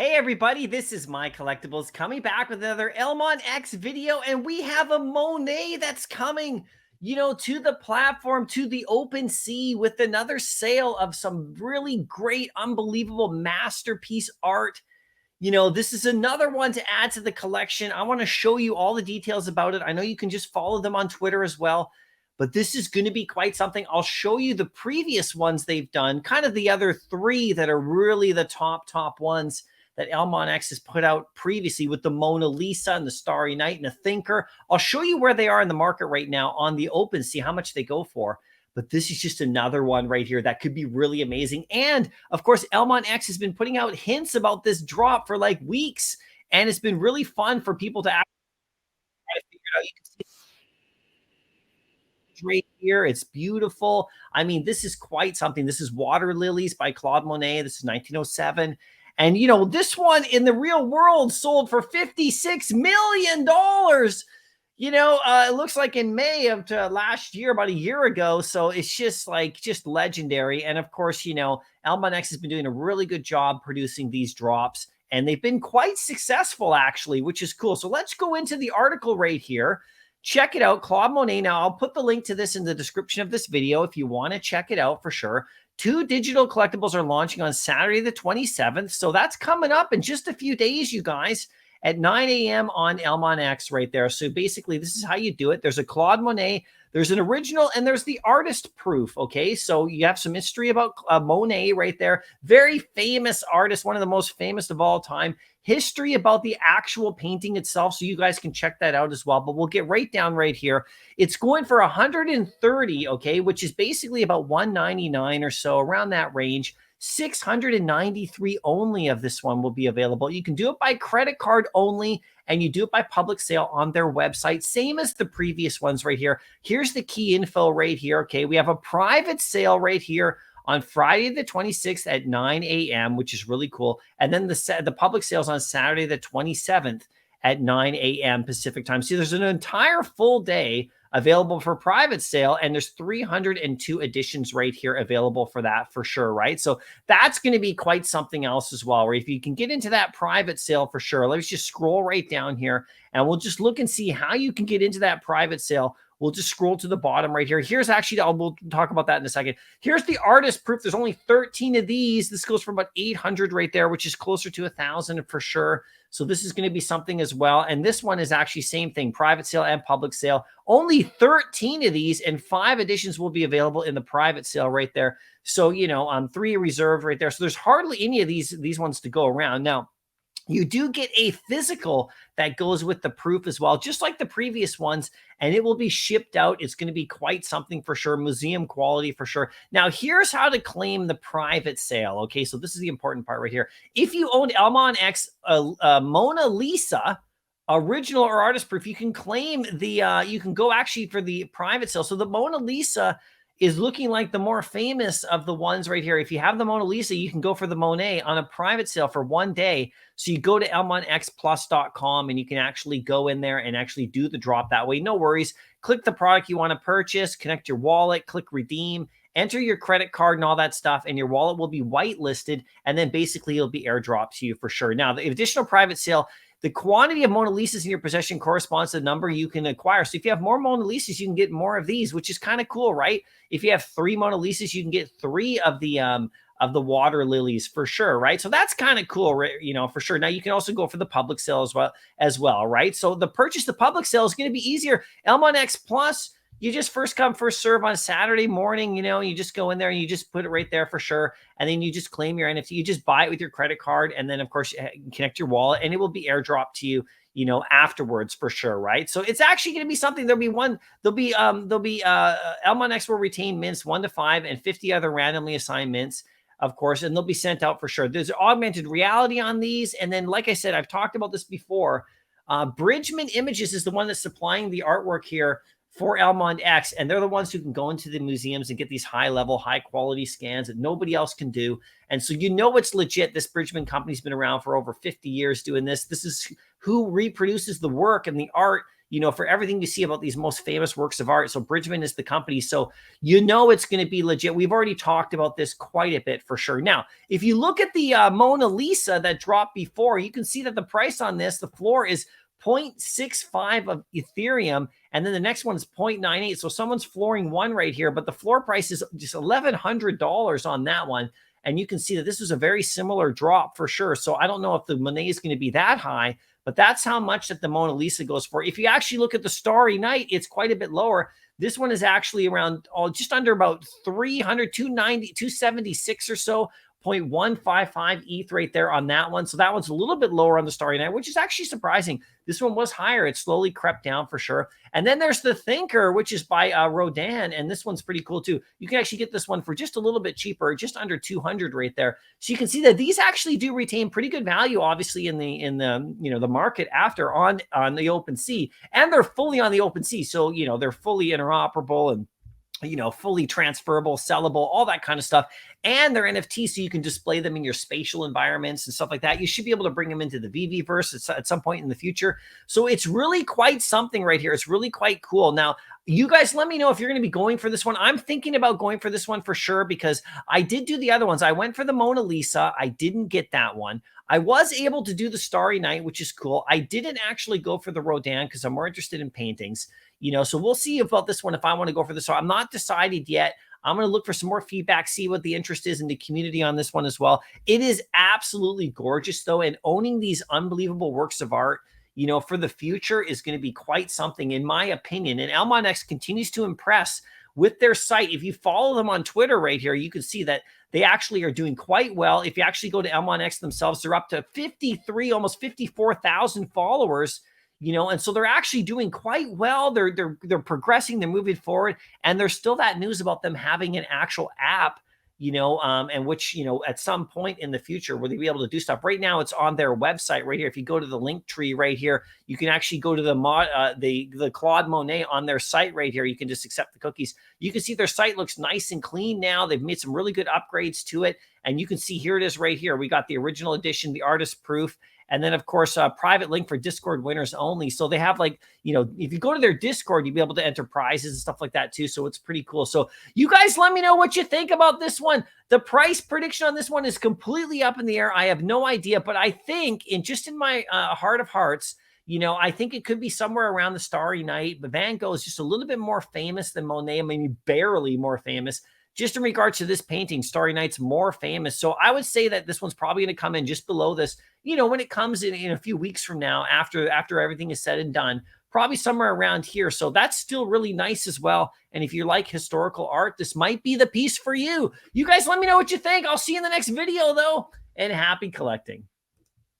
Hey everybody, this is My Collectables coming back with another Elmon X video, and we have a Monet that's coming, to the platform, to the open sea with another sale of some really great, unbelievable masterpiece art. This is another one to add to the collection. I want to show you all the details about it. I know you can just follow them on Twitter as well, but this is going to be quite something. I'll show you the previous ones they've done, kind of the other three that are really the top ones that Elmon X has put out previously with the Mona Lisa and the Starry Night and the Thinker. I'll show you where they are in the market right now on the open, see how much they go for. But this is just another one right here that could be really amazing. And of course, Elmon X has been putting out hints about this drop for like weeks. And it's been really fun for people to actually figure it out. You can see right here. It's beautiful. I mean, this is quite something. This is Water Lilies by Claude Monet. This is 1907. And, this one in the real world sold for $56 million. It looks like in May of last year, about a year ago. So it's just legendary. And of course, Elmon X has been doing a really good job producing these drops. And they've been quite successful, actually, which is cool. So let's go into the article right here. Check it out, Claude Monet. Now, I'll put the link to this in the description of this video if you want to check it out for sure. 2 digital collectibles are launching on Saturday the 27th. So that's coming up in just a few days, you guys, at 9 a.m. on Elmon X right there. So basically, this is how you do it. There's a Claude Monet, there's an original, and there's the artist proof, okay? So you have some history about Monet right there. Very famous artist, one of the most famous of all time. History about the actual painting itself, so you guys can check that out as well. But we'll get right down right here. It's going for 130, okay, which is basically about 199 or so, around that range. 693 only of this one will be available. You can do it by credit card only, and you do it by public sale on their website, same as the previous ones right here. Here's the key info right here, okay? We have a private sale right here on Friday the 26th at 9 a.m., which is really cool. And then the public sales on Saturday the 27th at 9 a.m. Pacific time. See, there's an entire full day available for private sale, and there's 302 editions right here available for that for sure, right? So that's going to be quite something else as well, right? If you can get into that private sale for sure. Let's just scroll right down here, and we'll just look and see how you can get into that private sale. We'll just scroll to the bottom right here. Here's actually, we'll talk about that in a second. Here's the artist proof. There's only 13 of these. This goes for about 800 right there, which is closer to 1,000 for sure. So this is going to be something as well. And this one is actually same thing, private sale and public sale. Only 13 of these, and 5 editions will be available in the private sale right there. So, 3 reserved right there. So there's hardly any of these ones to go around. Now, you do get a physical that goes with the proof as well, just like the previous ones, and it will be shipped out. It's going to be quite something for sure, museum quality for sure. Now, here's how to claim the private sale, okay? So this is the important part right here. If you own Elmon X Mona Lisa, original or artist proof, you can claim the, you can go actually for the private sale. So the Mona Lisa is looking like the more famous of the ones right here. If you have the Mona Lisa, you can go for the Monet on a private sale for one day. So you go to elmonxplus.com and you can actually go in there and actually do the drop that way. No worries. Click the product you want to purchase, connect your wallet, click redeem, enter your credit card and all that stuff, and your wallet will be whitelisted, and then basically it'll be airdropped to you for sure. Now, the additional private sale, the quantity of Mona Lisas in your possession corresponds to the number you can acquire. So if you have more Mona Lisas, you can get more of these, which is kind of cool, right? If you have 3 Mona Lisas, you can get 3 of the Water Lilies for sure, right? So that's kind of cool, right? For sure. Now you can also go for the public sale as well, right? So the public sale is going to be easier. Elmon X Plus, you just first come, first serve on Saturday morning. You just go in there and you just put it right there for sure. And then you just claim your NFT. You just buy it with your credit card. And then, of course, you connect your wallet and it will be airdropped to you, afterwards for sure, right? So it's actually going to be something. There'll be Elmon X will retain mints 1 to 5 and 50 other randomly assigned mints, of course, and they'll be sent out for sure. There's augmented reality on these. And then, like I said, I've talked about this before. Bridgman Images is the one that's supplying the artwork here for Elmon X, and they're the ones who can go into the museums and get these high-level, high-quality scans that nobody else can do. And so it's legit. This Bridgman company's been around for over 50 years doing this. This is who reproduces the work and the art, for everything you see about these most famous works of art. So Bridgman is the company. So it's going to be legit. We've already talked about this quite a bit for sure. Now, if you look at the Mona Lisa that dropped before, you can see that the price on this, the floor is 0.65 of Ethereum, and then the next one is 0.98. So someone's flooring one right here, but the floor price is just $1,100 on that one. And you can see that this was a very similar drop for sure. So I don't know if the Monet is going to be that high, but that's how much that the Mona Lisa goes for. If you actually look at the Starry Night, it's quite a bit lower. This one is actually around just under about 300, 290, 276 or so. 0.155 ETH right there on that one. So that one's a little bit lower on the Starry Night, which is actually surprising. This one was higher. It slowly crept down for sure. And then there's the Thinker, which is by Rodin. And this one's pretty cool too. You can actually get this one for just a little bit cheaper, just under 200 right there. So you can see that these actually do retain pretty good value, obviously in the market after on the OpenSea, and they're fully on the OpenSea. So, they're fully interoperable and fully transferable, sellable, all that kind of stuff. And they're NFT, so you can display them in your spatial environments and stuff like that. You should be able to bring them into the VVverse at some point in the future. So it's really quite something right here. It's really quite cool. Now, you guys let me know if you're going to be going for this one. I'm thinking about going for this one for sure, because I did do the other ones. I went for the Mona Lisa. I didn't get that one. I was able to do the Starry Night, which is cool. I didn't actually go for the Rodin because I'm more interested in paintings. So we'll see about this one if I want to go for this. So I'm not decided yet. I'm going to look for some more feedback, see what the interest is in the community on this one as well. It is absolutely gorgeous, though, and owning these unbelievable works of art, for the future is going to be quite something, in my opinion. And Elmon X continues to impress with their site. If you follow them on Twitter right here, you can see that they actually are doing quite well. If you actually go to Elmon X themselves, they're up to 53, almost 54,000 followers. And so they're actually doing quite well. They're progressing, they're moving forward, and there's still that news about them having an actual app, and which, at some point in the future, will they be able to do stuff. Right now, it's on their website right here. If you go to the link tree right here, you can actually go to the Claude Monet on their site right here. You can just accept the cookies. You can see their site looks nice and clean now. They've made some really good upgrades to it. And you can see here it is right here. We got the original edition, the artist proof, and then, of course, a private link for Discord winners only. So they have if you go to their Discord, you'll be able to enter prizes and stuff like that too. So it's pretty cool. So you guys let me know what you think about this one. The price prediction on this one is completely up in the air. I have no idea, but I think in my heart of hearts, I think it could be somewhere around the Starry Night. But Van Gogh is just a little bit more famous than Monet, maybe barely more famous. Just in regards to this painting, Starry Night's more famous. So I would say that this one's probably going to come in just below this, when it comes in a few weeks from now, after everything is said and done, probably somewhere around here. So that's still really nice as well. And if you like historical art, this might be the piece for you. You guys let me know what you think. I'll see you in the next video, though, and happy collecting.